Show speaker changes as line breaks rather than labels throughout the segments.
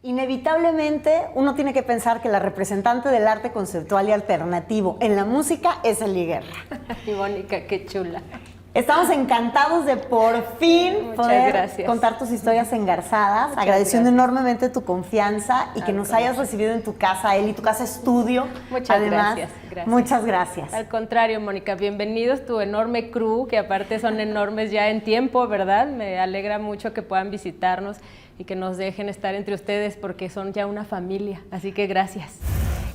Inevitablemente uno tiene que pensar que la representante del arte conceptual y alternativo en la música es Eli Guerra.
Y Mónica, qué chula.
Estamos encantados de por fin poder contar tus historias engarzadas, agradeciendo enormemente tu confianza y que nos hayas recibido en tu casa, Eli, tu casa estudio.
Muchas gracias.
Muchas gracias.
Al contrario, Mónica, bienvenidos, tu enorme crew, que aparte son enormes ya en tiempo, ¿verdad? Me alegra mucho que puedan visitarnos y que nos dejen estar entre ustedes porque son ya una familia, así que gracias.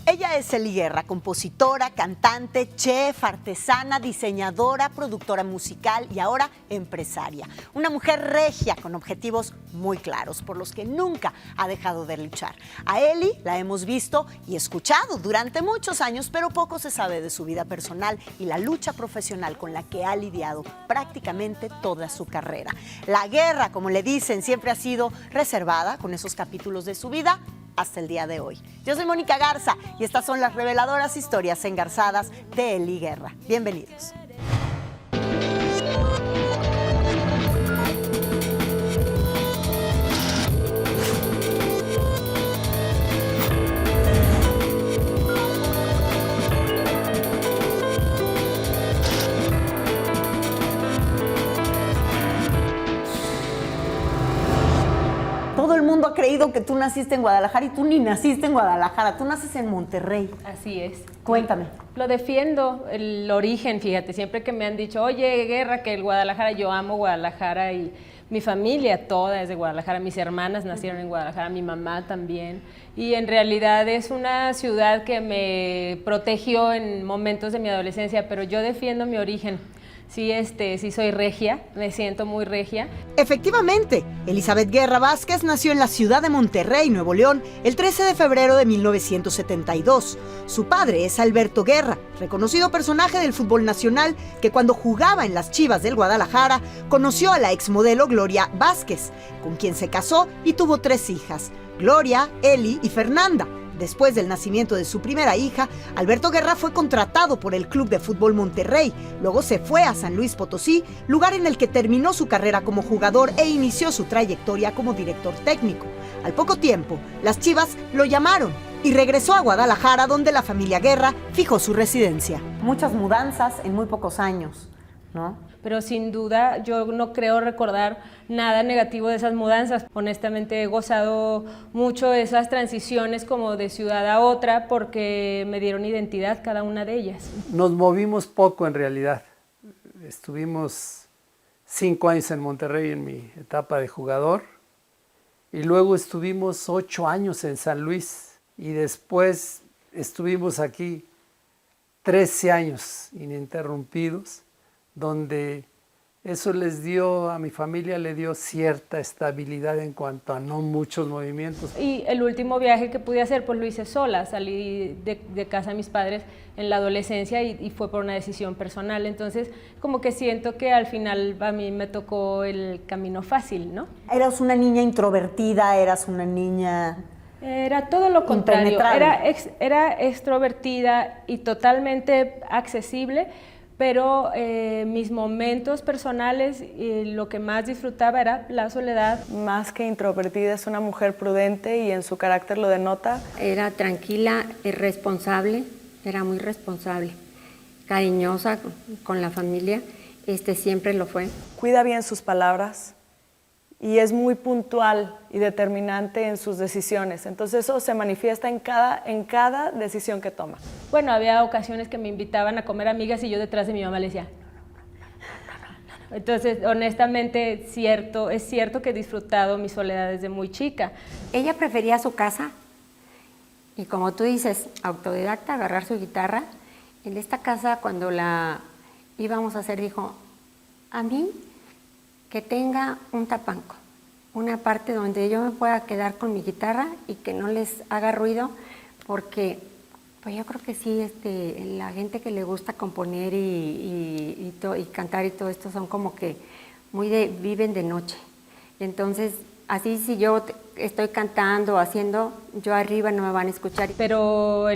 Ella es Eli Guerra, compositora, cantante, chef, artesana, diseñadora, productora musical y ahora empresaria. Una mujer regia con objetivos muy claros, por los que nunca ha dejado de luchar. A Eli la hemos visto y escuchado durante muchos años, pero poco se sabe de su vida personal y la lucha profesional con la que ha lidiado prácticamente toda su carrera. La guerra, como le dicen, siempre ha sido reservada con esos capítulos de su vida hasta el día de hoy. Yo soy Mónica Garza y estas son las reveladoras historias engarzadas de Eli Guerra. Bienvenidos. Todo el mundo ha creído que tú naciste en Guadalajara y tú ni naciste en Guadalajara, tú naces en Monterrey.
Así es.
Cuéntame.
Lo defiendo, el origen, fíjate, siempre que me han dicho, oye, Guerra, que el Guadalajara, yo amo Guadalajara y mi familia toda es de Guadalajara, mis hermanas nacieron en Guadalajara, mi mamá también, y en realidad es una ciudad que me protegió en momentos de mi adolescencia, pero yo defiendo mi origen. Sí, sí soy regia, me siento muy regia.
Efectivamente, Elizabeth Guerra Vázquez nació en la ciudad de Monterrey, Nuevo León, el 13 de febrero de 1972. Su padre es Alberto Guerra, reconocido personaje del fútbol nacional que cuando jugaba en las Chivas del Guadalajara conoció a la exmodelo Gloria Vázquez, con quien se casó y tuvo 3 hijas, Gloria, Eli y Fernanda. Después del nacimiento de su primera hija, Alberto Guerra fue contratado por el Club de Fútbol Monterrey. Luego se fue a San Luis Potosí, lugar en el que terminó su carrera como jugador e inició su trayectoria como director técnico. Al poco tiempo, las Chivas lo llamaron y regresó a Guadalajara, donde la familia Guerra fijó su residencia. Muchas mudanzas en muy pocos años, ¿no?
Pero sin duda yo no creo recordar nada negativo de esas mudanzas. Honestamente he gozado mucho esas transiciones como de ciudad a otra porque me dieron identidad cada una de ellas.
Nos movimos poco en realidad. Estuvimos 5 años en Monterrey en mi etapa de jugador y luego estuvimos 8 años en San Luis y después estuvimos aquí 13 años ininterrumpidos, donde eso les dio, a mi familia le dio cierta estabilidad en cuanto a no muchos movimientos.
Y el último viaje que pude hacer, pues lo hice sola, salí de casa de mis padres en la adolescencia y fue por una decisión personal, entonces como que siento que al final a mí me tocó el camino fácil, ¿no?
¿Eras una niña introvertida? ¿Eras una niña...?
Era todo lo contrario, era extrovertida y totalmente accesible, pero mis momentos personales y lo que más disfrutaba era la soledad.
Más que introvertida, es una mujer prudente y en su carácter lo denota.
Era tranquila, responsable, era muy responsable, cariñosa con la familia, siempre lo fue.
Cuida bien sus palabras y es muy puntual y determinante en sus decisiones. Entonces eso se manifiesta en cada decisión que toma.
Bueno, había ocasiones que me invitaban a comer amigas y yo detrás de mi mamá le decía, no. Entonces, honestamente, es cierto que he disfrutado mi soledad desde muy chica.
Ella prefería su casa y, como tú dices, autodidacta, agarrar su guitarra. En esta casa, cuando la íbamos a hacer, dijo, a mí que tenga un tapanco, una parte donde yo me pueda quedar con mi guitarra y que no les haga ruido, porque pues yo creo que sí, la gente que le gusta componer y cantar y todo esto son como que viven de noche. Entonces, así si yo estoy cantando o haciendo, yo arriba no me van a escuchar.
Pero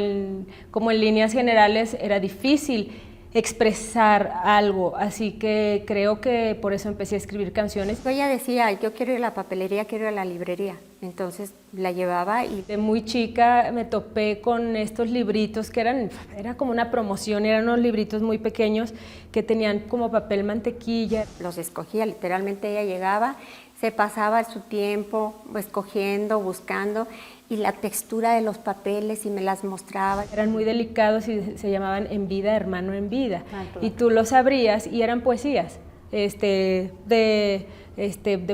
como en líneas generales era difícil. expresar algo, así que creo que por eso empecé a escribir canciones.
Ella decía, yo quiero ir a la papelería, quiero ir a la librería. Entonces la llevaba y
De muy chica me topé con estos libritos que era como una promoción, eran unos libritos muy pequeños que tenían como papel mantequilla.
los escogía. Literalmente ella llegaba, se pasaba su tiempo escogiendo, buscando, y la textura de los papeles y me las mostraba.
Eran muy delicados y se llamaban En vida, hermano en vida. Y tú los abrías y eran poesías de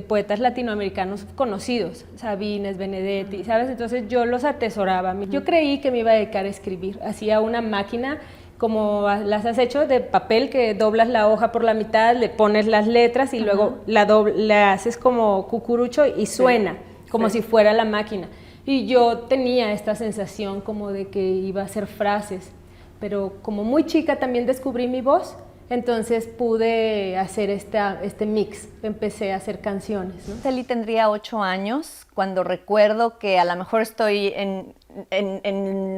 poetas latinoamericanos conocidos, Sabines, Benedetti, ¿sabes? Entonces yo los atesoraba. Yo creí que me iba a dedicar a escribir. Hacía una máquina como las has hecho de papel, que doblas la hoja por la mitad, le pones las letras y luego la haces como cucurucho y suena, como si fuera la máquina. Y yo tenía esta sensación como de que iba a hacer frases, pero como muy chica también descubrí mi voz, entonces pude hacer este mix, empecé a hacer canciones, ¿no?
Eli tendría 8 años cuando recuerdo que a lo mejor estoy en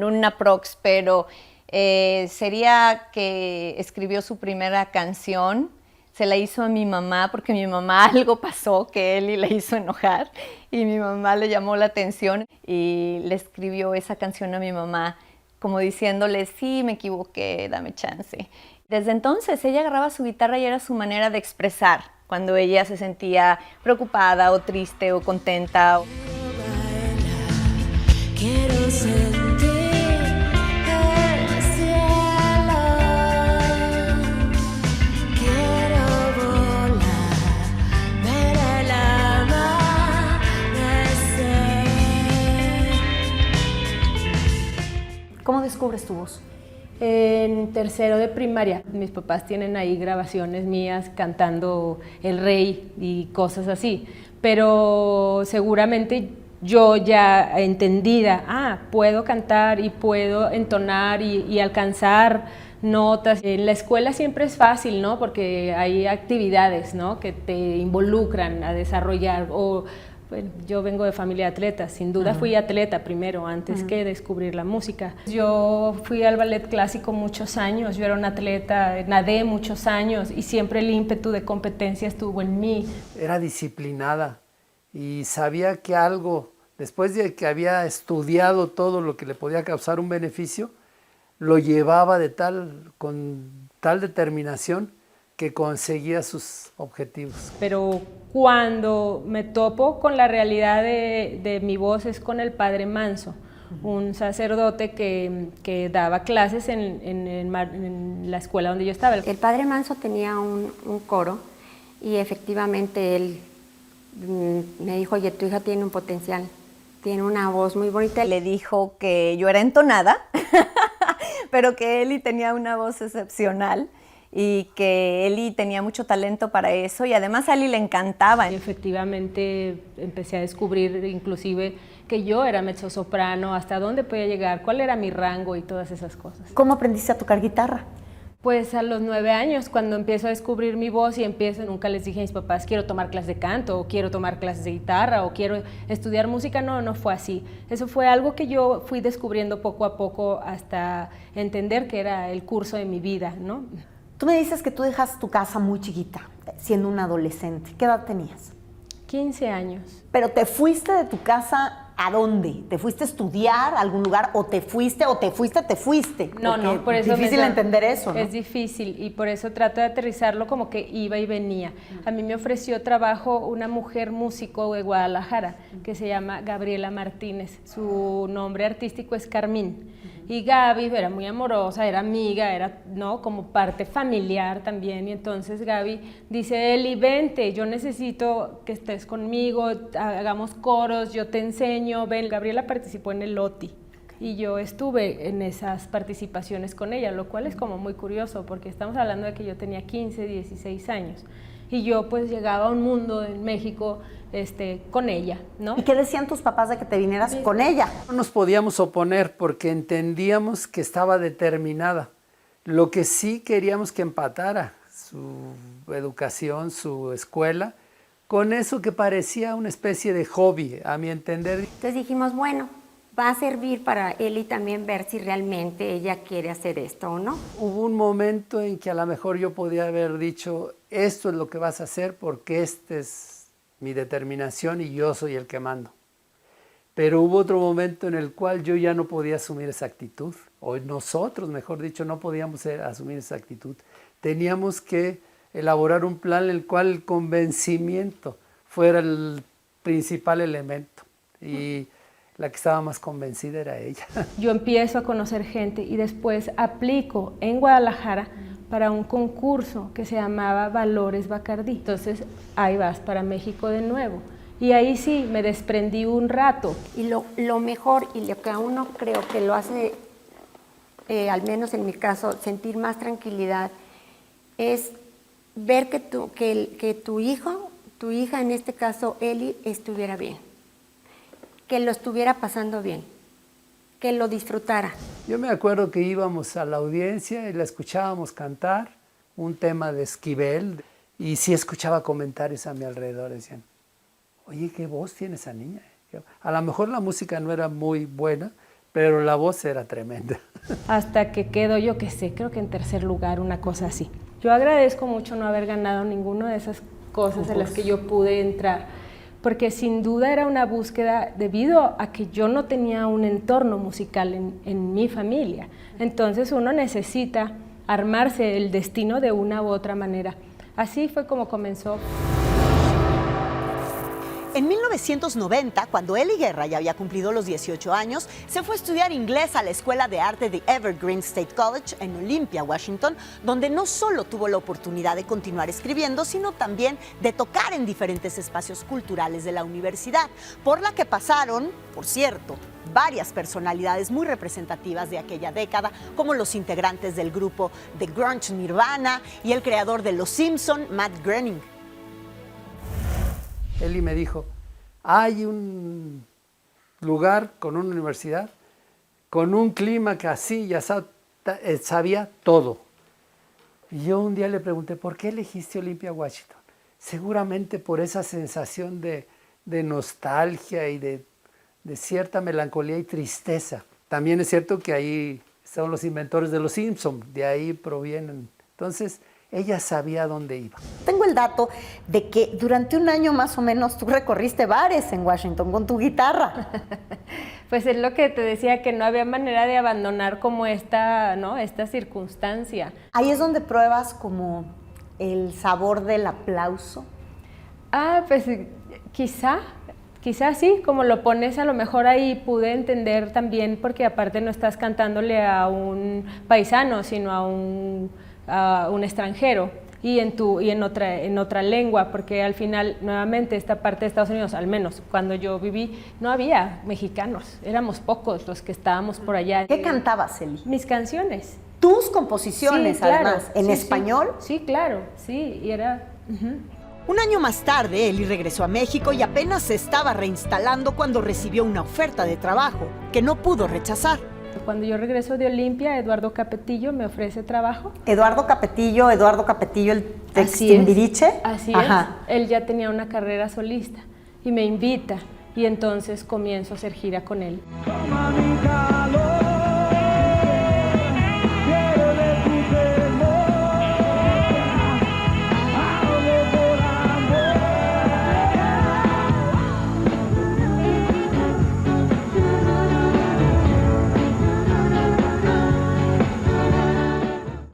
una prox, pero sería que escribió su primera canción. Se la hizo a mi mamá porque mi mamá algo pasó que Eli le hizo enojar y mi mamá le llamó la atención y le escribió esa canción a mi mamá como diciéndole, sí, me equivoqué, dame chance. Desde entonces ella agarraba su guitarra y era su manera de expresar cuando ella se sentía preocupada o triste o contenta.
Quiero sentir el cielo, quiero volar, ver el amanecer.
¿Cómo descubres tu voz?
En tercero de primaria, mis papás tienen ahí grabaciones mías cantando El Rey y cosas así, pero seguramente yo ya entendida, puedo cantar y puedo entonar y alcanzar notas. En la escuela siempre es fácil, ¿no? Porque hay actividades, ¿no?, que te involucran a desarrollar. Bueno, yo vengo de familia de atletas, sin duda fui atleta primero, antes que descubrir la música. Yo fui al ballet clásico muchos años, yo era una atleta, nadé muchos años y siempre el ímpetu de competencia estuvo en mí.
Era disciplinada y sabía que algo, después de que había estudiado todo lo que le podía causar un beneficio, lo llevaba con tal determinación que conseguía sus objetivos.
Pero cuando me topo con la realidad de mi voz es con el Padre Manso, un sacerdote que daba clases en la escuela donde yo estaba.
El padre Manso tenía un coro y efectivamente él me dijo, oye, tu hija tiene un potencial, tiene una voz muy bonita.
Le dijo que yo era entonada, pero que Eli tenía una voz excepcional y que Eli tenía mucho talento para eso y además a Eli le encantaba.
Y efectivamente empecé a descubrir inclusive que yo era mezzosoprano, hasta dónde podía llegar, cuál era mi rango y todas esas cosas.
¿Cómo aprendiste a tocar guitarra?
Pues a los 9 años, cuando empiezo a descubrir mi voz y nunca les dije a mis papás, quiero tomar clases de canto, o quiero tomar clases de guitarra, o quiero estudiar música, no fue así. Eso fue algo que yo fui descubriendo poco a poco hasta entender que era el curso de mi vida, ¿no?
Tú me dices que tú dejas tu casa muy chiquita, siendo una adolescente. ¿Qué edad tenías?
15 años.
Pero te fuiste de tu casa, ¿a dónde? ¿Te fuiste a estudiar a algún lugar o te fuiste?
No, por eso
es difícil entender eso, ¿no?
Es difícil y por eso trato de aterrizarlo como que iba y venía. A mí me ofreció trabajo una mujer músico de Guadalajara que se llama Gabriela Martínez. Su nombre artístico es Carmín. Y Gaby era muy amorosa, era amiga, era, ¿no?, como parte familiar también. Y entonces Gaby dice, Eli, vente, yo necesito que estés conmigo, hagamos coros, yo te enseño, ven. Gabriela participó en el OTI y yo estuve en esas participaciones con ella, lo cual es como muy curioso porque estamos hablando de que yo tenía 15, 16 años. Y yo pues llegaba a un mundo en México con ella, ¿no?
¿Y qué decían tus papás de que te vinieras con ella?
No nos podíamos oponer porque entendíamos que estaba determinada. Lo que sí queríamos que empatara su educación, su escuela, con eso que parecía una especie de hobby, a mi entender.
Entonces dijimos, bueno, va a servir para Eli también ver si realmente ella quiere hacer esto o no.
Hubo un momento en que a lo mejor yo podía haber dicho, esto es lo que vas a hacer porque esta es mi determinación y yo soy el que mando. Pero hubo otro momento en el cual yo ya no podía asumir esa actitud, o nosotros, mejor dicho, no podíamos asumir esa actitud. Teníamos que elaborar un plan en el cual el convencimiento fuera el principal elemento. Y la que estaba más convencida era ella.
Yo empiezo a conocer gente y después aplico en Guadalajara para un concurso que se llamaba Valores Bacardí. Entonces ahí vas para México de nuevo. Y ahí sí, me desprendí un rato.
Y lo mejor y lo que a uno creo que lo hace, al menos en mi caso, sentir más tranquilidad, es ver que tu hijo, tu hija, en este caso Eli, estuviera bien, que lo estuviera pasando bien, que lo disfrutara.
Yo me acuerdo que íbamos a la audiencia y la escuchábamos cantar un tema de Esquivel y sí escuchaba comentarios a mi alrededor, decían, oye, qué voz tiene esa niña. A lo mejor la música no era muy buena, pero la voz era tremenda.
Hasta que quedo, yo qué sé, creo que en tercer lugar, una cosa así. Yo agradezco mucho no haber ganado ninguna de esas cosas en las que yo pude entrar, porque sin duda era una búsqueda debido a que yo no tenía un entorno musical en mi familia. Entonces uno necesita armarse el destino de una u otra manera. Así fue como comenzó.
En 1990, cuando Eli Guerra ya había cumplido los 18 años, se fue a estudiar inglés a la Escuela de Arte de Evergreen State College en Olympia, Washington, donde no solo tuvo la oportunidad de continuar escribiendo, sino también de tocar en diferentes espacios culturales de la universidad, por la que pasaron, por cierto, varias personalidades muy representativas de aquella década, como los integrantes del grupo The Grunge Nirvana y el creador de Los Simpson, Matt Groening.
Eli me dijo, hay un lugar con una universidad, con un clima que así ya sabía todo. Y yo un día le pregunté, ¿por qué elegiste Olympia, Washington? Seguramente por esa sensación de nostalgia y de cierta melancolía y tristeza. También es cierto que ahí son los inventores de Los Simpson, de ahí provienen. Entonces, ella sabía dónde iba.
Tengo el dato de que durante un año más o menos tú recorriste bares en Washington con tu guitarra.
Pues es lo que te decía, que no había manera de abandonar como esta circunstancia.
Ahí es donde pruebas como el sabor del aplauso.
Pues quizá sí, como lo pones, a lo mejor ahí pude entender también, porque aparte no estás cantándole a un paisano, sino a un extranjero y en otra lengua, porque al final, nuevamente, esta parte de Estados Unidos, al menos cuando yo viví, no había mexicanos, éramos pocos los que estábamos por allá.
¿Qué cantabas, Eli?
Mis canciones.
Tus composiciones,
Sí, claro.
además, ¿en
Sí,
español?
Sí, claro, sí, y era...
Un año más tarde, Eli regresó a México y apenas se estaba reinstalando cuando recibió una oferta de trabajo que no pudo rechazar.
Cuando yo regreso de Olympia, Eduardo Capetillo me ofrece trabajo.
Eduardo Capetillo, el
Así
Timbiriche.
Así
Ajá.
es. Él ya tenía una carrera solista y me invita y entonces comienzo a hacer gira con él.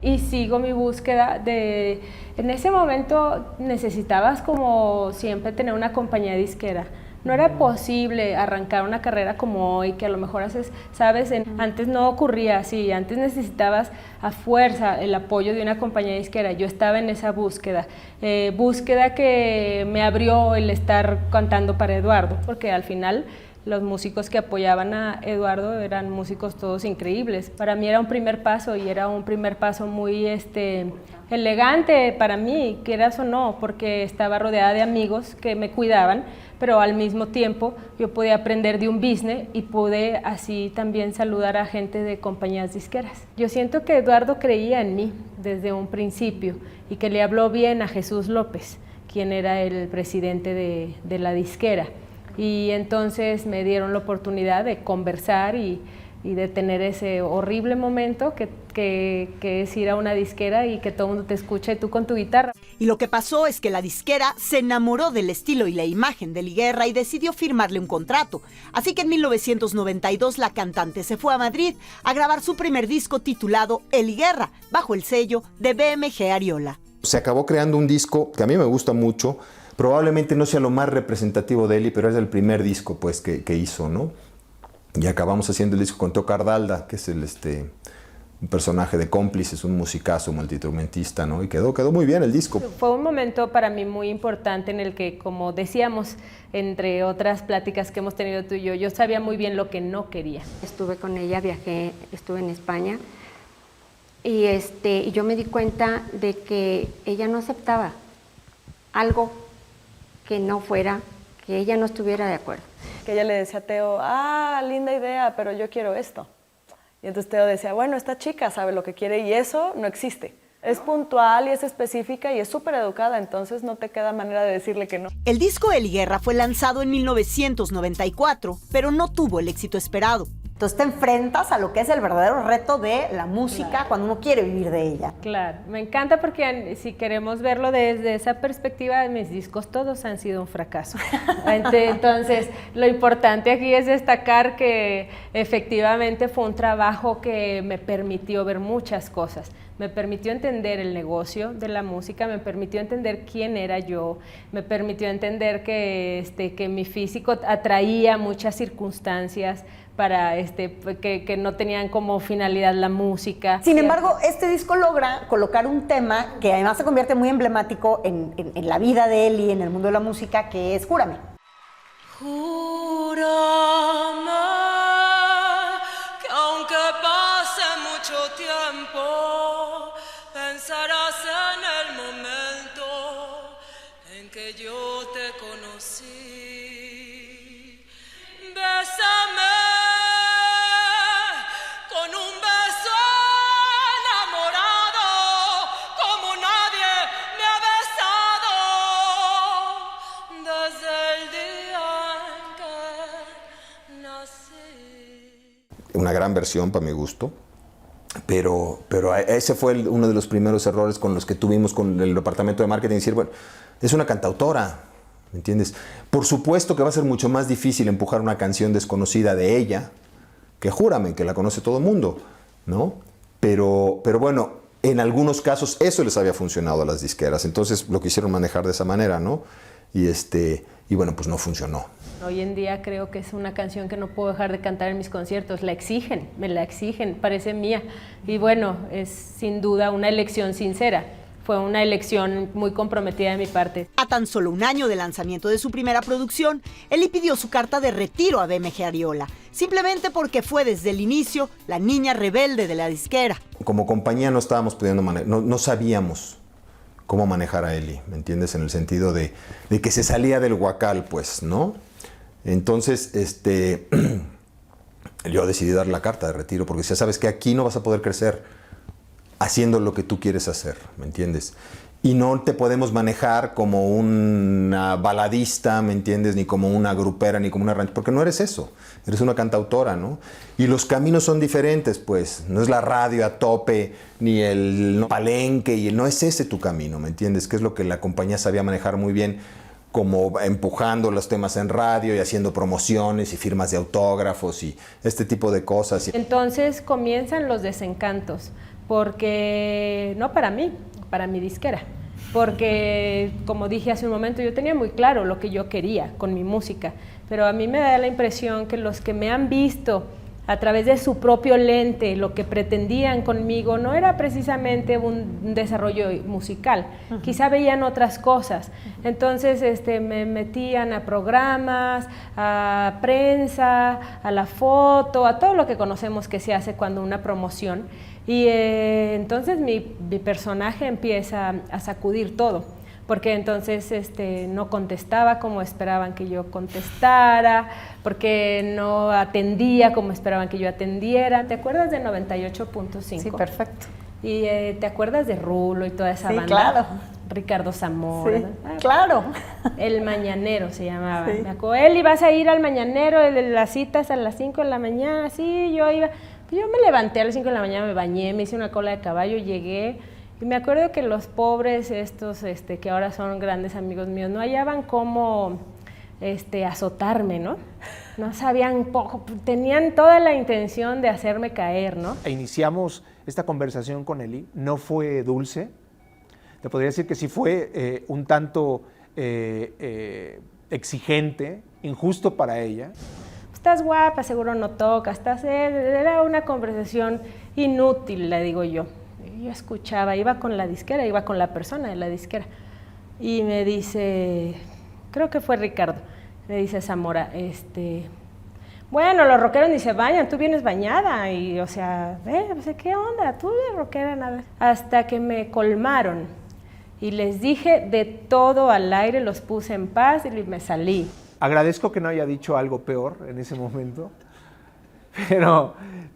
Y sigo mi búsqueda de... En ese momento necesitabas, como siempre, tener una compañía disquera. No era posible arrancar una carrera como hoy, que a lo mejor haces, sabes, antes no ocurría así, antes necesitabas a fuerza el apoyo de una compañía disquera. Yo estaba en esa búsqueda que me abrió el estar cantando para Eduardo, porque al final los músicos que apoyaban a Eduardo eran músicos todos increíbles. Para mí era un primer paso y era un primer paso muy elegante para mí, quieras o no, porque estaba rodeada de amigos que me cuidaban, pero al mismo tiempo yo podía aprender de un business y pude así también saludar a gente de compañías disqueras. Yo siento que Eduardo creía en mí desde un principio y que le habló bien a Jesús López, quien era el presidente de la disquera. Y entonces me dieron la oportunidad de conversar y de tener ese horrible momento que es ir a una disquera y que todo el mundo te escucha y tú con tu guitarra.
Y lo que pasó es que la disquera se enamoró del estilo y la imagen de Eli Guerra y decidió firmarle un contrato. Así que en 1992 la cantante se fue a Madrid a grabar su primer disco titulado Eli Guerra, bajo el sello de BMG Ariola.
Se acabó creando un disco que a mí me gusta mucho, probablemente no sea lo más representativo de Eli, pero es el primer disco pues, que hizo, ¿no? Y acabamos haciendo el disco con Teo Cardalda, que es un personaje de Cómplices, un musicazo, multiinstrumentista, ¿no? Y quedó muy bien el disco.
Fue un momento para mí muy importante en el que, como decíamos, entre otras pláticas que hemos tenido tú y yo sabía muy bien lo que no quería.
Estuve con ella, viajé, estuve en España y yo me di cuenta de que ella no aceptaba algo que no fuera, que ella no estuviera de acuerdo.
Que ella le decía a Teo, linda idea, pero yo quiero esto. Y entonces Teo decía, bueno, esta chica sabe lo que quiere y eso no existe. Es puntual y es específica y es súper educada, entonces no te queda manera de decirle que no.
El disco Eli Guerra fue lanzado en 1994, pero no tuvo el éxito esperado. Entonces te enfrentas a lo que es el verdadero reto de la música cuando uno quiere vivir de ella.
Claro, me encanta porque si queremos verlo desde esa perspectiva, mis discos todos han sido un fracaso. Entonces, lo importante aquí es destacar que efectivamente fue un trabajo que me permitió ver muchas cosas. Me permitió entender el negocio de la música, me permitió entender quién era yo, me permitió entender que mi físico atraía muchas circunstancias para que no tenían como finalidad la música.
Sin embargo, este disco logra colocar un tema que además se convierte muy emblemático en la vida de Eli, en el mundo de la música, que es Júrame.
Júrame que aunque pase mucho tiempo, pensarás en el momento en que yo te conocí. Bésame con un beso enamorado como nadie me ha besado desde el día en que nací.
Una gran versión para mi gusto, pero ese fue uno de los primeros errores con los que tuvimos con el departamento de marketing, decir, bueno, es una cantautora, ¿me entiendes? Por supuesto que va a ser mucho más difícil empujar una canción desconocida de ella que Júrame, que la conoce todo el mundo, ¿no? Pero bueno, en algunos casos eso les había funcionado a las disqueras, entonces lo quisieron manejar de esa manera, ¿no? Y bueno, pues no funcionó.
Hoy en día creo que es una canción que no puedo dejar de cantar en mis conciertos, me la exigen, parece mía. Y bueno, es sin duda una elección sincera. Fue una elección muy comprometida de mi parte.
A tan solo un año de lanzamiento de su primera producción, Eli pidió su carta de retiro a BMG Ariola, simplemente porque fue desde el inicio la niña rebelde de la disquera.
Como compañía no estábamos pudiendo no sabíamos cómo manejar a Eli, ¿me entiendes? En el sentido de que se salía del huacal, pues, ¿no? Entonces, yo decidí dar la carta de retiro porque ya sabes que aquí no vas a poder crecer haciendo lo que tú quieres hacer, ¿me entiendes? Y no te podemos manejar como una baladista, ¿me entiendes? Ni como una grupera, ni como una ranchera, porque no eres eso, eres una cantautora, ¿no? Y los caminos son diferentes, pues, no es la radio a tope, ni el palenque, y no es ese tu camino, ¿me entiendes? Que es lo que la compañía sabía manejar muy bien, como empujando los temas en radio y haciendo promociones y firmas de autógrafos y este tipo de cosas.
Entonces comienzan los desencantos, porque no para mí, para mi disquera, porque como dije hace un momento, yo tenía muy claro lo que yo quería con mi música, pero a mí me da la impresión que los que me han visto a través de su propio lente, lo que pretendían conmigo no era precisamente un desarrollo musical, quizá veían otras cosas. Entonces me metían a programas, a prensa, a la foto, a todo lo que conocemos que se hace cuando una promoción. Y entonces mi personaje empieza a sacudir todo, porque entonces no contestaba como esperaban que yo contestara, porque no atendía como esperaban que yo atendiera. ¿Te acuerdas de 98.5?
Sí, perfecto.
Y ¿te acuerdas de Rulo y toda esa banda?
Sí, claro.
Ricardo Zamora.
Sí,
¿no?
claro.
El Mañanero se llamaba.
Sí.
Me acuerdo, Eli, ¿vas a ir al Mañanero? El de las citas a las 5 de la mañana. Sí, yo iba. Pues yo me levanté a las 5 de la mañana, me bañé, me hice una cola de caballo, llegué. Y me acuerdo que los pobres estos, que ahora son grandes amigos míos, no hallaban cómo azotarme, ¿no? No sabían poco, tenían toda la intención de hacerme caer, ¿no?
E iniciamos esta conversación con Eli, no fue dulce, te podría decir que sí fue un tanto exigente, injusto para ella.
Estás guapa, seguro no tocas, era una conversación inútil, le digo yo. Yo escuchaba, iba con la disquera, iba con la persona de la disquera. Y me dice, creo que fue Ricardo, me dice Zamora, bueno, los rockeros ni se bañan, tú vienes bañada. Y, o sea, ¿qué onda? Tú de rockera nada. Hasta que me colmaron y les dije de todo al aire, los puse en paz y me salí.
Agradezco que no haya dicho algo peor en ese momento,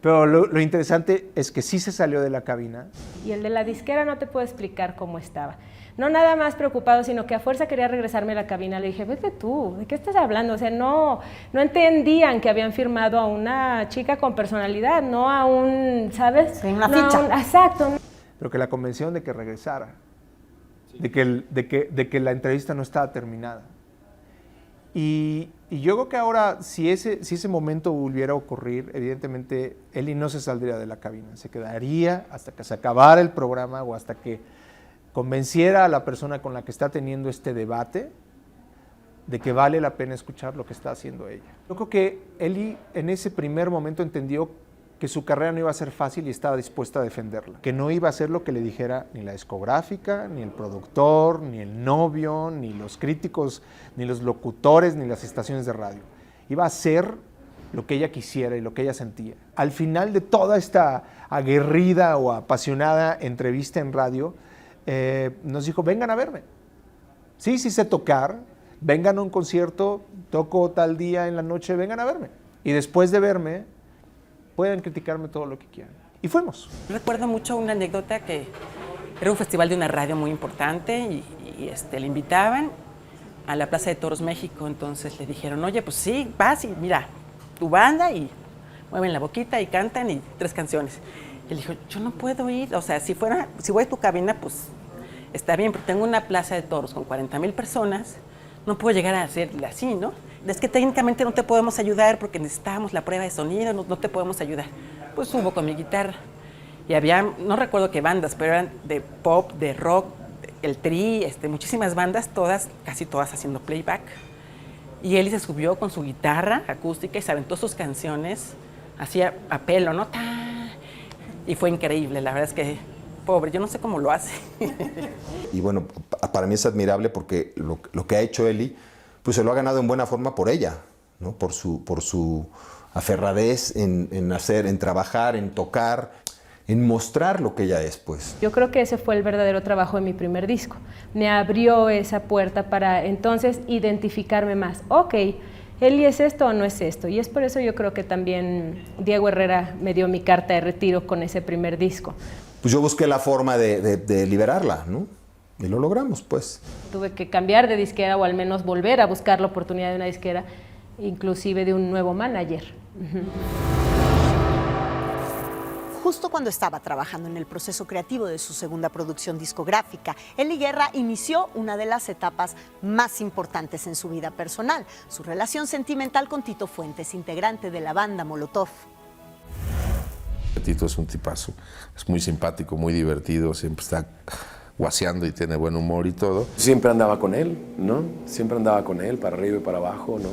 pero lo interesante es que sí se salió de la cabina.
Y el de la disquera no te puedo explicar cómo estaba. No nada más preocupado, sino que a fuerza quería regresarme a la cabina. Le dije, vete tú, ¿de qué estás hablando? O sea, no entendían que habían firmado a una chica con personalidad, no a un, ¿sabes?
Sí, una
no
ficha.
Exacto.
Pero que la convencieron de que regresara, de que la entrevista no estaba terminada. Y yo creo que ahora, si ese momento volviera a ocurrir, evidentemente Eli no se saldría de la cabina, se quedaría hasta que se acabara el programa o hasta que convenciera a la persona con la que está teniendo este debate de que vale la pena escuchar lo que está haciendo ella. Yo creo que Eli en ese primer momento entendió que su carrera no iba a ser fácil y estaba dispuesta a defenderla, que no iba a ser lo que le dijera ni la discográfica, ni el productor, ni el novio, ni los críticos, ni los locutores, ni las estaciones de radio. Iba a ser lo que ella quisiera y lo que ella sentía. Al final de toda esta aguerrida o apasionada entrevista en radio, nos dijo, vengan a verme. Sí sé tocar, vengan a un concierto, toco tal día en la noche, vengan a verme. Y después de verme, pueden criticarme todo lo que quieran. Y fuimos.
Recuerdo mucho una anécdota que era un festival de una radio muy importante y le invitaban a la Plaza de Toros México. Entonces le dijeron, oye, pues sí, vas y mira, tu banda y mueven la boquita y cantan y 3 canciones. Y él dijo, yo no puedo ir, o sea, si voy a tu cabina, pues está bien, pero tengo una plaza de toros con 40,000 personas, no puedo llegar a hacerla así, ¿no? Es que técnicamente no te podemos ayudar porque necesitamos la prueba de sonido, no te podemos ayudar. Pues subo con mi guitarra y había, no recuerdo qué bandas, pero eran de pop, de rock, el Tri, muchísimas bandas, casi todas haciendo playback. Y él se subió con su guitarra acústica y se aventó sus canciones, hacía a pelo, ¿no? Y fue increíble, la verdad es que, pobre, yo no sé cómo lo hace.
Y bueno, para mí es admirable porque lo que ha hecho Eli, pues se lo ha ganado en buena forma por ella, ¿no? Por su aferradez en hacer, en trabajar, en tocar, en mostrar lo que ella es, pues.
Yo creo que ese fue el verdadero trabajo de mi primer disco. Me abrió esa puerta para entonces identificarme más. Ok, Eli es esto o no es esto. Y es por eso yo creo que también Diego Herrera me dio mi carta de retiro con ese primer disco.
Pues yo busqué la forma de liberarla, ¿no? Y lo logramos, pues.
Tuve que cambiar de disquera o al menos volver a buscar la oportunidad de una disquera, inclusive de un nuevo manager.
Justo cuando estaba trabajando en el proceso creativo de su segunda producción discográfica, Eli Guerra inició una de las etapas más importantes en su vida personal, su relación sentimental con Tito Fuentes, integrante de la banda Molotov.
Tito es un tipazo, es muy simpático, muy divertido, siempre está guaseando y tiene buen humor y todo.
Siempre andaba con él, ¿no? Siempre andaba con él, para arriba y para abajo, ¿no?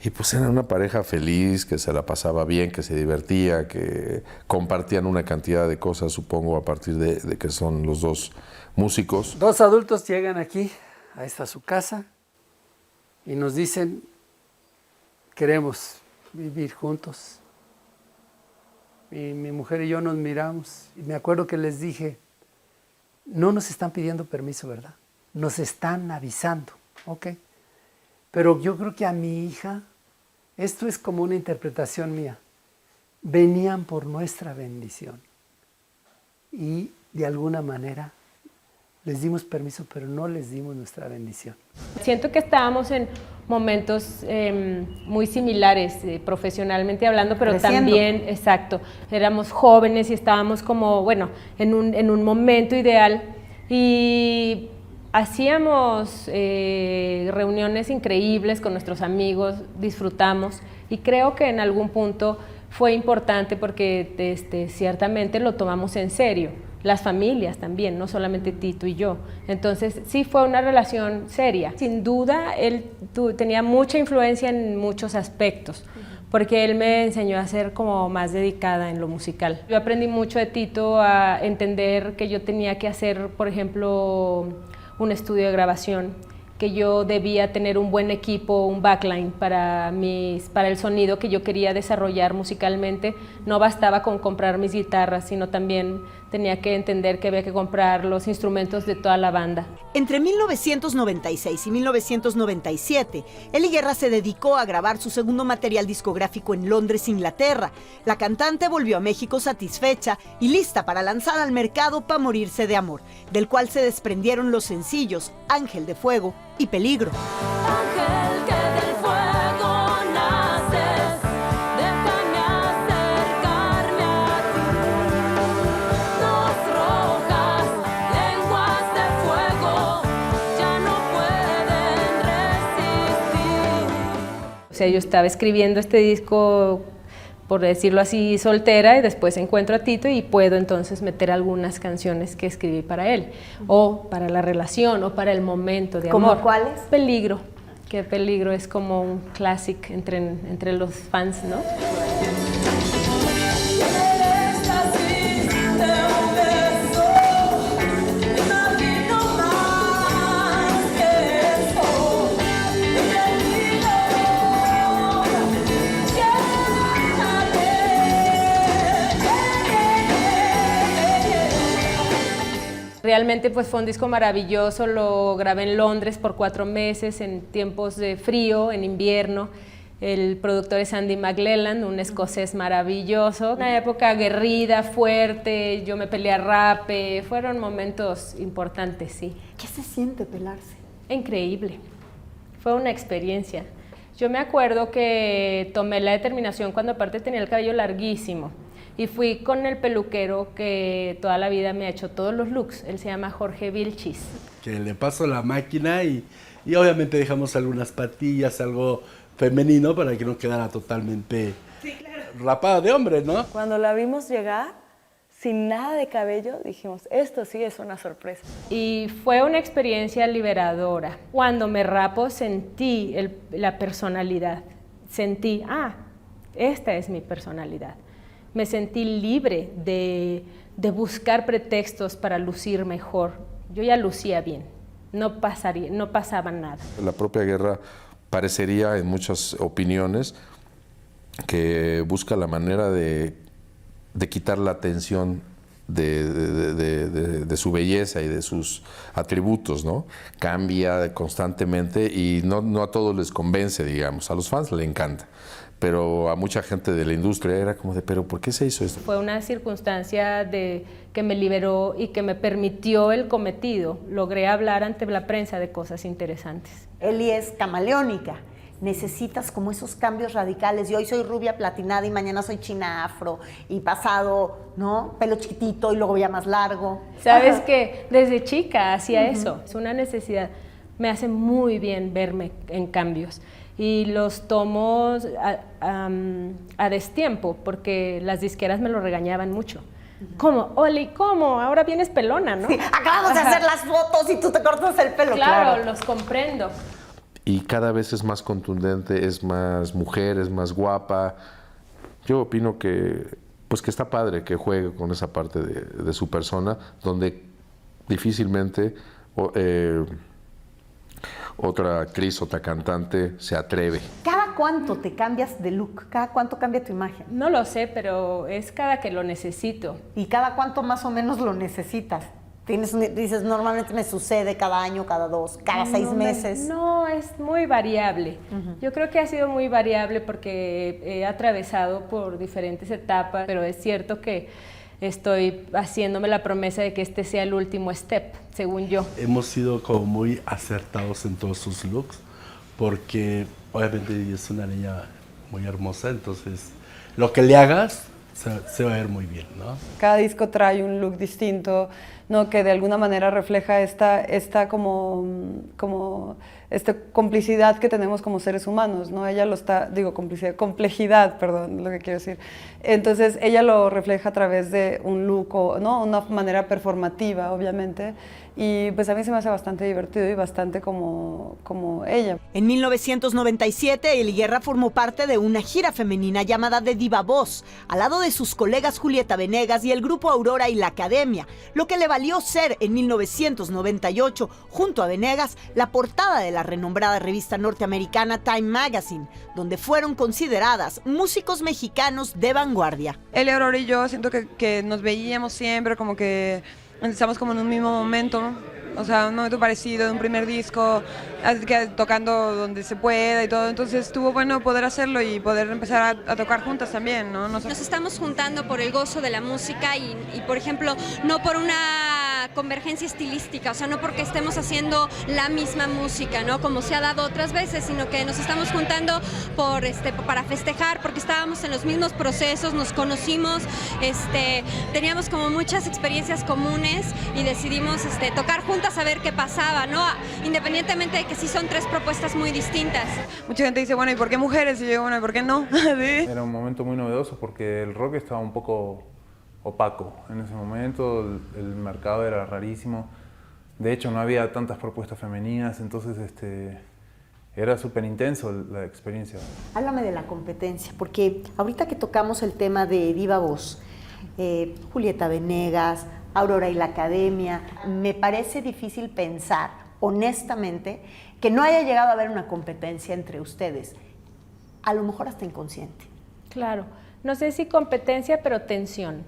Y pues era una pareja feliz, que se la pasaba bien, que se divertía, que compartían una cantidad de cosas, supongo, a partir de que son los dos músicos.
2 adultos llegan aquí, a esta su casa, y nos dicen, queremos vivir juntos. Y mi mujer y yo nos miramos, y me acuerdo que les dije, no nos están pidiendo permiso, ¿verdad? Nos están avisando, ¿ok? Pero yo creo que a mi hija, esto es como una interpretación mía, venían por nuestra bendición. Y de alguna manera les dimos permiso, pero no les dimos nuestra bendición.
Siento que estábamos en momentos muy similares, profesionalmente hablando, pero
Creciendo.
también, exacto, éramos jóvenes y estábamos como, bueno, en un momento ideal y hacíamos reuniones increíbles con nuestros amigos, disfrutamos y creo que en algún punto fue importante porque ciertamente lo tomamos en serio. Las familias también, no solamente Tito y yo. Entonces, sí fue una relación seria. Sin duda, él tenía mucha influencia en muchos aspectos, porque él me enseñó a ser como más dedicada en lo musical. Yo aprendí mucho de Tito a entender que yo tenía que hacer, por ejemplo, un estudio de grabación, que yo debía tener un buen equipo, un backline para el sonido que yo quería desarrollar musicalmente. No bastaba con comprar mis guitarras, sino también tenía que entender que había que comprar los instrumentos de toda la banda.
Entre 1996 y 1997, Ely Guerra se dedicó a grabar su segundo material discográfico en Londres, Inglaterra. La cantante volvió a México satisfecha y lista para lanzar al mercado Pa' Morirse de Amor, del cual se desprendieron los sencillos Ángel de Fuego y Peligro.
Ángel que del fuego naces, déjame acercarme a ti. Dos rojas lenguas de fuego ya no pueden resistir.
O sea, yo estaba escribiendo este disco, por decirlo así, soltera, y después encuentro a Tito y puedo entonces meter algunas canciones que escribí para él, o para la relación, o para el momento de amor.
¿Cómo cuáles?
Peligro, que Peligro es como un clásico entre los fans, ¿no?
Eres así de un beso, imagino más que eso.
Realmente pues fue un disco maravilloso, lo grabé en Londres por 4 meses, en tiempos de frío, en invierno. El productor es Andy McLelland, un escocés maravilloso. Una época aguerrida, fuerte, yo me peleé a rape, fueron momentos importantes, sí.
¿Qué se siente pelarse?
Increíble, fue una experiencia. Yo me acuerdo que tomé la determinación cuando aparte tenía el cabello larguísimo y fui con el peluquero que toda la vida me ha hecho todos los looks, él se llama Jorge Vilchis.
Que le paso la máquina y obviamente dejamos algunas patillas, algo femenino para que no quedara totalmente rapada de hombre, ¿no?
Cuando la vimos llegar, sin nada de cabello, dijimos, esto sí es una sorpresa.
Y fue una experiencia liberadora. Cuando me rapo sentí la personalidad, sentí, esta es mi personalidad. Me sentí libre de buscar pretextos para lucir mejor. Yo ya lucía bien, no pasaba nada.
La propia Guerra parecería en muchas opiniones que busca la manera de quitar la atención de su belleza y de sus atributos, ¿no? Cambia constantemente y no a todos les convence, digamos. A los fans le encanta, pero a mucha gente de la industria era como de, ¿pero por qué se hizo esto?
Fue una circunstancia que me liberó y que me permitió el cometido. Logré hablar ante la prensa de cosas interesantes.
Ely es camaleónica. Necesitas como esos cambios radicales. Y hoy soy rubia platinada y mañana soy china afro y pasado, ¿no? Pelo chiquitito y luego ya más largo.
Sabes que desde chica hacía eso. Es una necesidad. Me hace muy bien verme en cambios. Y los tomo a destiempo porque las disqueras me lo regañaban mucho. ¿Cómo? Oli, ¿cómo? Ahora vienes pelona, ¿no?
Sí, acabamos de hacer las fotos y tú te cortas el pelo.
Claro, los comprendo.
Y cada vez es más contundente, es más mujer, es más guapa. Yo opino que está padre que juegue con esa parte de su persona, donde difícilmente otra actriz, otra cantante se atreve.
¿Cada cuánto te cambias de look? ¿Cada cuánto cambia tu imagen?
No lo sé, pero es cada que lo necesito.
¿Y cada cuánto más o menos lo necesitas? Dices, normalmente me sucede cada año, cada 2, cada 6 meses.
No, es muy variable. Yo creo que ha sido muy variable porque he atravesado por diferentes etapas, pero es cierto que estoy haciéndome la promesa de que este sea el último step, según yo.
Hemos sido como muy acertados en todos sus looks, porque obviamente ella es una niña muy hermosa, entonces lo que le hagas se va a ver muy bien, ¿no?
Cada disco trae un look distinto, ¿no? Que de alguna manera refleja esta complicidad que tenemos como seres humanos, ¿no? Ella lo está, complejidad, perdón, lo que quiero decir. Entonces ella lo refleja a través de un look, ¿no? Una manera performativa, obviamente, y pues a mí se me hace bastante divertido y bastante como ella.
En 1997, Ely Guerra formó parte de una gira femenina llamada The Diva Voz, al lado de sus colegas Julieta Venegas y el grupo Aurora y la Academia, lo que le valió ser en 1998, junto a Venegas, la portada de la renombrada revista norteamericana Time Magazine, donde fueron consideradas músicos mexicanos de vanguardia.
Ely, Aurora y yo siento que nos veíamos siempre como que estamos como en un mismo momento, o sea, un momento parecido de un primer disco, tocando donde se pueda y todo, entonces estuvo bueno poder hacerlo y poder empezar a tocar juntas también, ¿no?
Nos estamos juntando por el gozo de la música y, por ejemplo, no por una convergencia estilística, o sea, no porque estemos haciendo la misma música, ¿no? Como se ha dado otras veces, sino que nos estamos juntando para festejar, porque estábamos en los mismos procesos, nos conocimos, teníamos como muchas experiencias comunes y decidimos tocar juntas a ver qué pasaba, ¿no? Independientemente de que sí son tres propuestas muy distintas.
Mucha gente dice, bueno, ¿y por qué mujeres? Y yo, bueno, ¿y por qué no? ¿Sí?
Era un momento muy novedoso porque el rock estaba un poco opaco en ese momento, el mercado era rarísimo, de hecho no había tantas propuestas femeninas, entonces era súper intenso la experiencia.
Háblame de la competencia, porque ahorita que tocamos el tema de Diva Voz, Julieta Venegas, Aurora y la Academia, me parece difícil pensar, honestamente, que no haya llegado a haber una competencia entre ustedes, a lo mejor hasta inconsciente.
Claro. No sé si competencia, pero tensión.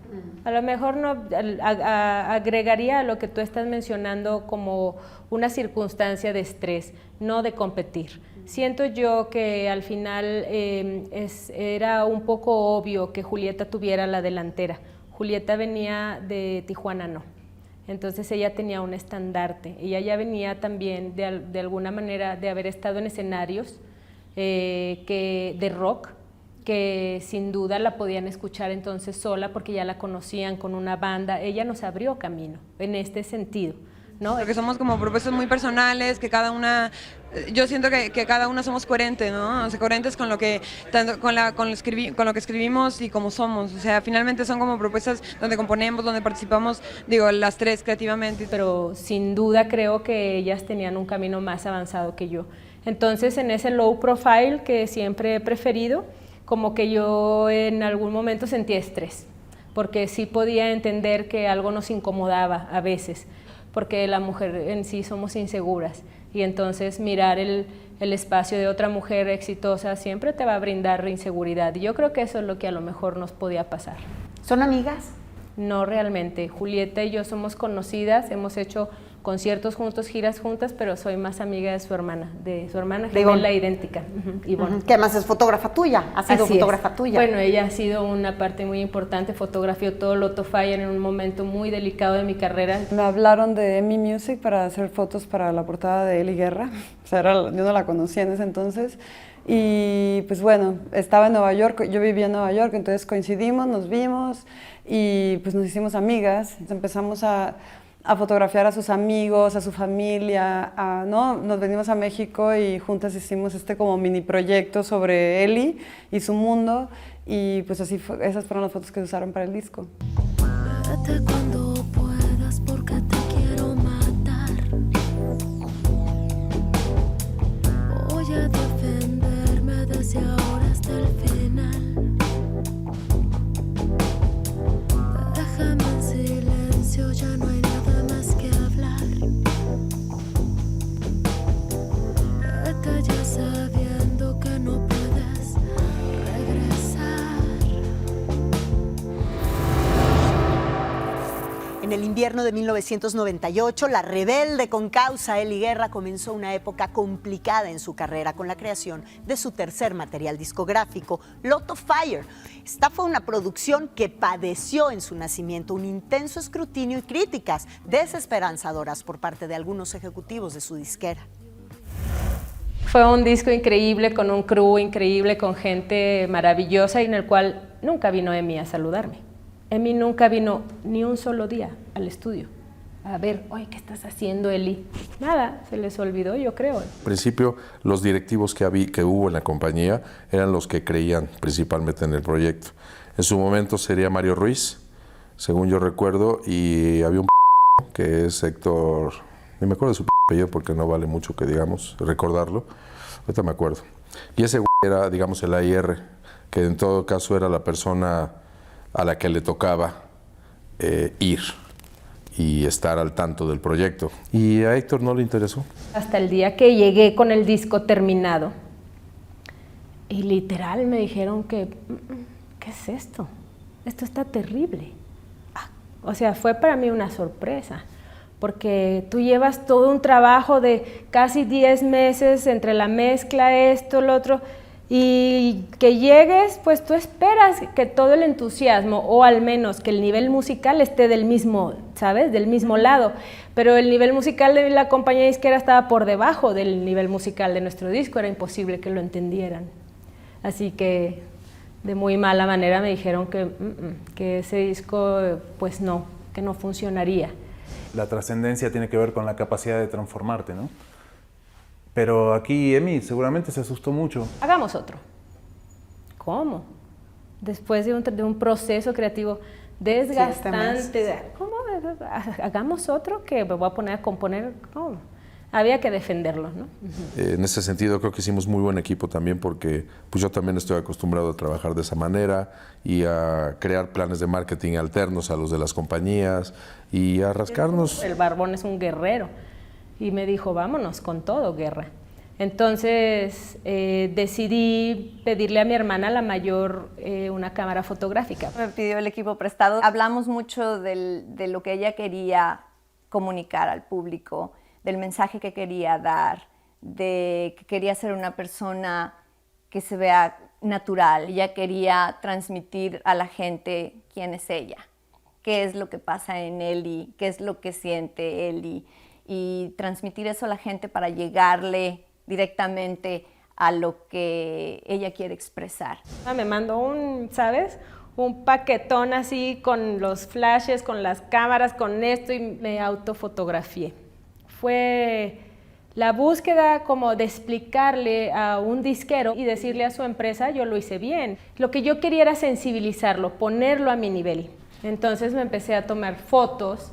A lo mejor no agregaría a lo que tú estás mencionando como una circunstancia de estrés, no de competir. Siento yo que al final era un poco obvio que Julieta tuviera la delantera. Julieta venía de Tijuana, no. Entonces ella tenía un estandarte. Ella ya venía también de alguna manera de haber estado en escenarios de rock, que sin duda la podían escuchar entonces sola porque ya la conocían con una banda. Ella nos abrió camino en este sentido, ¿no?
Porque somos como propuestas muy personales, que cada una, yo siento que cada una somos coherentes, ¿no? O sea, coherentes con lo que, con lo que escribimos y como somos. O sea, finalmente son como propuestas donde componemos, donde participamos, las tres creativamente.
Pero sin duda creo que ellas tenían un camino más avanzado que yo. Entonces, en ese low profile que siempre he preferido, como que yo en algún momento sentía estrés, porque sí podía entender que algo nos incomodaba a veces, porque la mujer en sí somos inseguras, y entonces mirar el espacio de otra mujer exitosa siempre te va a brindar inseguridad, y yo creo que eso es lo que a lo mejor nos podía pasar.
¿Son amigas?
No realmente, Julieta y yo somos conocidas, hemos hecho conciertos juntos, giras juntas, pero soy más amiga de su hermana gemela idéntica, Ivonne.
Que además es fotógrafa tuya, ha sido fotógrafa tuya.
Bueno, ella ha sido una parte muy importante, fotografió todo Lotto Fire en un momento muy delicado de mi carrera.
Me hablaron de EMI Music para hacer fotos para la portada de Ely Guerra, o sea, yo no la conocía en ese entonces, y pues bueno, estaba en Nueva York, yo vivía en Nueva York, entonces coincidimos, nos vimos y pues nos hicimos amigas, empezamos a fotografiar a sus amigos, a su familia, ¿no? Nos venimos a México y juntas hicimos como mini proyecto sobre Ely y su mundo, y pues así esas fueron las fotos que se usaron para el disco.
Vete cuando puedas porque te quiero matar. Voy a defenderme desde ahora hasta el final. Déjame en silencio, ya no hay nada más que hablar. Vete ya sabiendo que no puedes regresar.
En el invierno de 1998, la rebelde con causa Ely Guerra comenzó una época complicada en su carrera con la creación de su tercer material discográfico, Lot of Fire. Esta fue una producción que padeció en su nacimiento un intenso escrutinio y críticas desesperanzadoras por parte de algunos ejecutivos de su disquera.
Fue un disco increíble, con un crew increíble, con gente maravillosa y en el cual nunca vino Emi a saludarme. Emi nunca vino ni un solo día al estudio a ver, oye, ¿qué estás haciendo, Ely? Nada, se les olvidó, yo creo.
Al principio, los directivos que hubo en la compañía eran los que creían principalmente en el proyecto. En su momento sería Mario Ruiz, según yo recuerdo, y había un que es Héctor, ni me acuerdo de su apellido porque no vale mucho que digamos, recordarlo, ahorita me acuerdo. Y ese era, digamos, el AIR, que en todo caso era la persona a la que le tocaba ir y estar al tanto del proyecto. Y a Héctor no le interesó.
Hasta el día que llegué con el disco terminado y literal me dijeron que, ¿qué es esto? Esto está terrible. O sea, fue para mí una sorpresa, porque tú llevas todo un trabajo de casi 10 meses entre la mezcla, esto, lo otro, y que llegues, pues tú esperas que todo el entusiasmo, o al menos que el nivel musical esté del mismo, ¿sabes? Del mismo lado, pero el nivel musical de la compañía disquera estaba por debajo del nivel musical de nuestro disco, era imposible que lo entendieran. Así que de muy mala manera me dijeron que ese disco, pues no, que no funcionaría.
La trascendencia tiene que ver con la capacidad de transformarte, ¿no? Pero aquí Emi seguramente se asustó mucho.
Hagamos otro. ¿Cómo? Después de un proceso creativo desgastante. Sí, ¿cómo? Hagamos otro que me voy a poner a componer. ¿Cómo? Había que defenderlo, ¿no?
En ese sentido creo que hicimos muy buen equipo también porque pues yo también estoy acostumbrado a trabajar de esa manera y a crear planes de marketing alternos a los de las compañías y a rascarnos.
El Barbón es un guerrero y me dijo, vámonos con todo, Guerra. Entonces decidí pedirle a mi hermana, la mayor, una cámara fotográfica.
Me pidió el equipo prestado. Hablamos mucho de lo que ella quería comunicar al público, del mensaje que quería dar, de que quería ser una persona que se vea natural. Ella quería transmitir a la gente quién es ella, qué es lo que pasa en Ely, qué es lo que siente Ely, y transmitir eso a la gente para llegarle directamente a lo que ella quiere expresar.
Me mandó ¿sabes? Un paquetón así con los flashes, con las cámaras, con esto, y me autofotografié. Fue la búsqueda como de explicarle a un disquero y decirle a su empresa, yo lo hice bien. Lo que yo quería era sensibilizarlo, ponerlo a mi nivel. Entonces me empecé a tomar fotos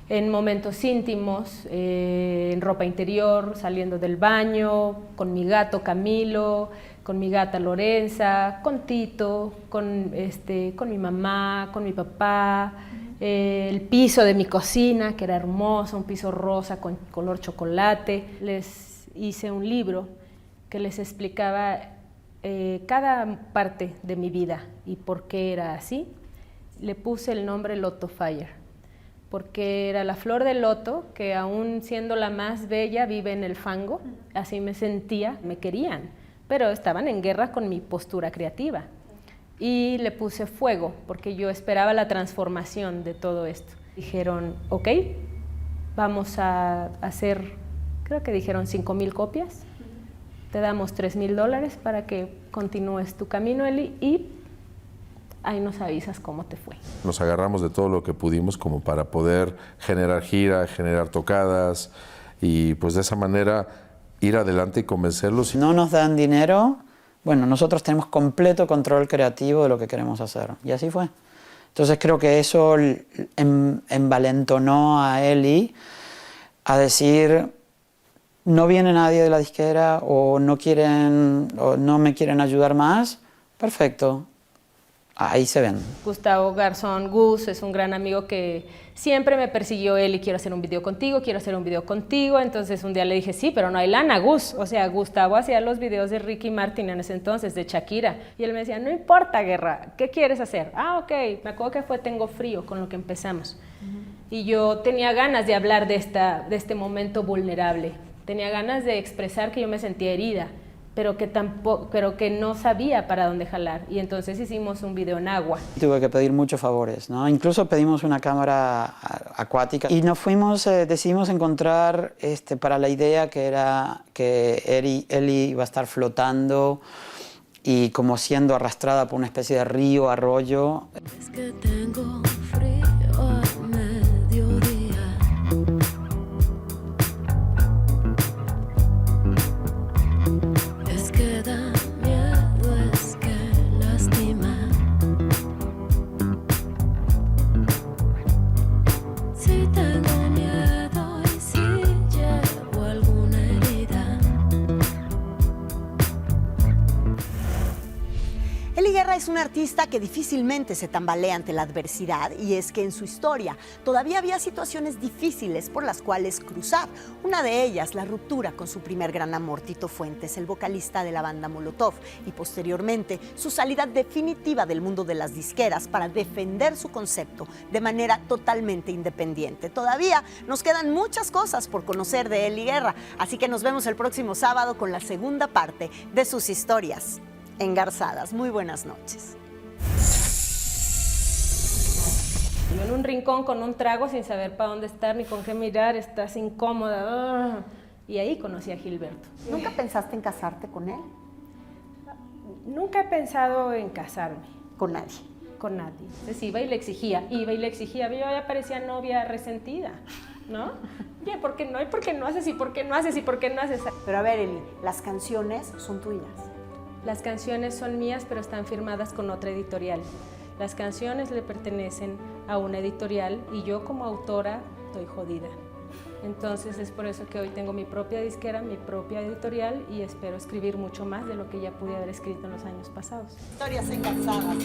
en momentos íntimos, en ropa interior, saliendo del baño, con mi gato Camilo, con mi gata Lorenza, con Tito, con mi mamá, con mi papá, el piso de mi cocina, que era hermoso, un piso rosa con color chocolate. Les hice un libro que les explicaba cada parte de mi vida y por qué era así. Le puse el nombre Lot of Fire, porque era la flor del loto, que aún siendo la más bella vive en el fango, así me sentía, me querían, pero estaban en guerra con mi postura creativa. Y le puse fuego, porque yo esperaba la transformación de todo esto. Dijeron, ok, vamos a hacer, creo que dijeron 5,000 copias, te damos $3,000 para que continúes tu camino, Ely, y ahí nos avisas cómo te fue.
Nos agarramos de todo lo que pudimos como para poder generar gira, generar tocadas y pues de esa manera ir adelante y convencerlos.
No nos dan dinero, bueno, nosotros tenemos completo control creativo de lo que queremos hacer y así fue. Entonces creo que eso envalentonó a Ely a decir, no viene nadie de la disquera o no me quieren ayudar más, perfecto. Ahí se ven.
Gustavo Garzón, Gus, es un gran amigo que siempre me persiguió él y quiero hacer un video contigo, quiero hacer un video contigo. Entonces un día le dije, sí, pero no hay lana, Gus. O sea, Gustavo hacía los videos de Ricky Martin en ese entonces, de Shakira. Y él me decía, no importa, Guerra, ¿qué quieres hacer? Ah, ok, me acuerdo que fue Tengo Frío con lo que empezamos. Y yo tenía ganas de hablar de este momento vulnerable. Tenía ganas de expresar que yo me sentía herida, pero que no sabía para dónde jalar. Y entonces hicimos un video en agua.
Tuve que pedir muchos favores, ¿no? Incluso pedimos una cámara acuática y decidimos encontrar para la idea que era que Eli iba a estar flotando y como siendo arrastrada por una especie de río, arroyo.
Es que tengo frío a mediodía. Es que da miedo, es que lastima. Si tengo miedo y si llevo alguna herida.
Eli Guerra es una artista que difícilmente se tambalea ante la adversidad, y es que en su historia todavía había situaciones difíciles por las cuales cruzar. Una de ellas, la ruptura con su primer gran amor, Tito Fuentes, el vocalista de la banda Molotov, y posteriormente su salida definitiva del mundo de las disqueras para defender su concepto de manera totalmente independiente. Todavía nos quedan muchas cosas por conocer de Eli Guerra, así que nos vemos el próximo sábado con la segunda parte de sus historias engarzadas. Muy buenas noches.
Yo en un rincón con un trago sin saber para dónde estar ni con qué mirar, estás incómoda. Y ahí conocí a Gilberto.
¿Nunca pensaste en casarte con él?
Nunca he pensado en casarme.
¿Con nadie?
Con nadie. Entonces iba y le exigía. Yo ya parecía novia resentida, ¿no? Oye, ¿por qué no? ¿Y por qué no haces? ¿Y por qué no haces? ¿Y por qué no haces?
Pero a ver, Eli, las canciones son tuyas.
Las canciones son mías, pero están firmadas con otra editorial. Las canciones le pertenecen a una editorial y yo como autora estoy jodida. Entonces es por eso que hoy tengo mi propia disquera, mi propia editorial, y espero escribir mucho más de lo que ya pude haber escrito en los años pasados.
Historias engarzadas.